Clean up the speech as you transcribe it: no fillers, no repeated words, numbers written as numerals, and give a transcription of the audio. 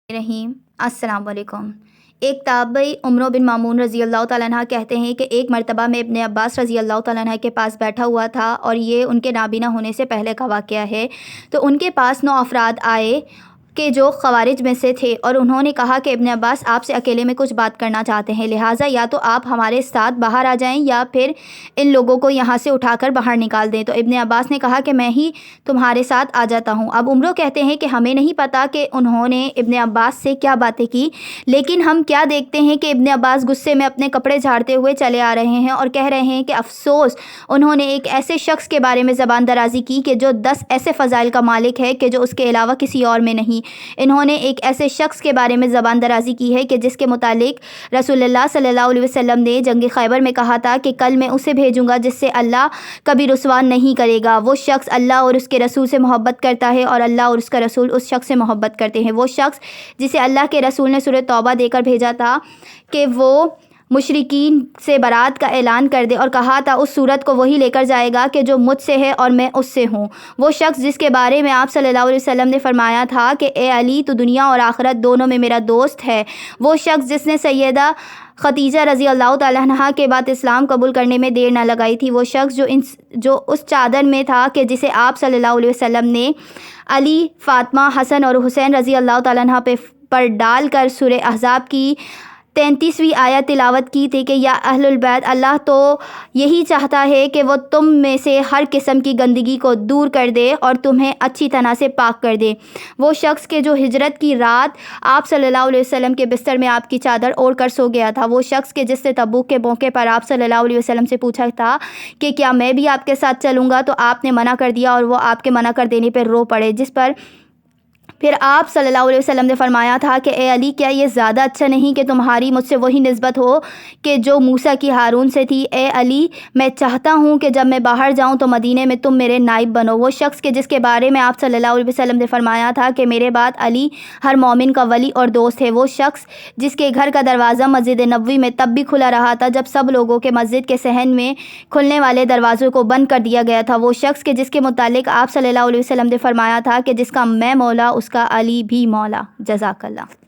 رحیم السلام علیکم۔ ایک تابعی عمرو بن مامون رضی اللہ تعالیٰ عنہ کہتے ہیں کہ ایک مرتبہ میں ابن عباس رضی اللہ تعالیٰ عنہ کے پاس بیٹھا ہوا تھا، اور یہ ان کے نابینا ہونے سے پہلے کا واقعہ ہے۔ تو ان کے پاس 9 افراد آئے کہ جو خوارج میں سے تھے، اور انہوں نے کہا کہ ابن عباس آپ سے اکیلے میں کچھ بات کرنا چاہتے ہیں، لہٰذا یا تو آپ ہمارے ساتھ باہر آ جائیں یا پھر ان لوگوں کو یہاں سے اٹھا کر باہر نکال دیں۔ تو ابن عباس نے کہا کہ میں ہی تمہارے ساتھ آ جاتا ہوں۔ اب عمرو کہتے ہیں کہ ہمیں نہیں پتہ کہ انہوں نے ابن عباس سے کیا باتیں کی، لیکن ہم کیا دیکھتے ہیں کہ ابن عباس غصے میں اپنے کپڑے جھاڑتے ہوئے چلے آ رہے ہیں اور کہہ رہے ہیں کہ افسوس، انہوں نے ایک ایسے شخص کے بارے میں زبان درازی کی کہ جو 10 ایسے فضائل کا مالک ہے کہ جو اس کے علاوہ کسی اور میں نہیں۔ انہوں نے ایک ایسے شخص کے بارے میں زبان درازی کی ہے کہ جس کے متعلق رسول اللہ صلی اللہ علیہ وسلم نے جنگ خیبر میں کہا تھا کہ کل میں اسے بھیجوں گا جس سے اللہ کبھی رسوا نہیں کرے گا۔ وہ شخص اللہ اور اس کے رسول سے محبت کرتا ہے، اور اللہ اور اس کا رسول اس شخص سے محبت کرتے ہیں۔ وہ شخص جسے اللہ کے رسول نے سورہ توبہ دے کر بھیجا تھا کہ وہ مشرکین سے برات کا اعلان کر دے، اور کہا تھا اس صورت کو وہی لے کر جائے گا کہ جو مجھ سے ہے اور میں اس سے ہوں۔ وہ شخص جس کے بارے میں آپ صلی اللہ علیہ وسلم نے فرمایا تھا کہ اے علی، تو دنیا اور آخرت دونوں میں میرا دوست ہے۔ وہ شخص جس نے سیدہ خدیجہ رضی اللہ تعالیٰ عنہا کے بعد اسلام قبول کرنے میں دیر نہ لگائی تھی۔ وہ شخص جو اس چادر میں تھا کہ جسے آپ صلی اللہ علیہ وسلم نے علی، فاطمہ، حسن اور حسین رضی اللہ تعالیٰ عنہ پر ڈال کر سورہ احزاب کی 33ویں آیت تلاوت کی تھی کہ یا اہل البیت، اللہ تو یہی چاہتا ہے کہ وہ تم میں سے ہر قسم کی گندگی کو دور کر دے اور تمہیں اچھی طرح سے پاک کر دے۔ وہ شخص کہ جو ہجرت کی رات آپ صلی اللہ علیہ وسلم کے بستر میں آپ کی چادر اوڑھ کر سو گیا تھا۔ وہ شخص کہ جس نے تبوک کے موقع پر آپ صلی اللہ علیہ وسلم سے پوچھا تھا کہ کیا میں بھی آپ کے ساتھ چلوں گا، تو آپ نے منع کر دیا اور وہ آپ کے منع کر دینے پر رو پڑے، جس پر پھر آپ صلی اللہ علیہ وسلم نے فرمایا تھا کہ اے علی، کیا یہ زیادہ اچھا نہیں کہ تمہاری مجھ سے وہی نسبت ہو کہ جو موسیٰ کی ہارون سے تھی؟ اے علی، میں چاہتا ہوں کہ جب میں باہر جاؤں تو مدینے میں تم میرے نائب بنو۔ وہ شخص کہ جس کے بارے میں آپ صلی اللہ علیہ وسلم نے فرمایا تھا کہ میرے بعد علی ہر مومن کا ولی اور دوست ہے۔ وہ شخص جس کے گھر کا دروازہ مسجد نبوی میں تب بھی کھلا رہا تھا جب سب لوگوں کے مسجد کے صحن میں کھلنے والے دروازوں کو بند کر دیا گیا تھا۔ وہ شخص کہ جس کے متعلق آپ صلی اللہ علیہ وسلم نے فرمایا تھا کہ جس کا میں مولا اس کا علی بھی مولا۔ جزاک اللہ۔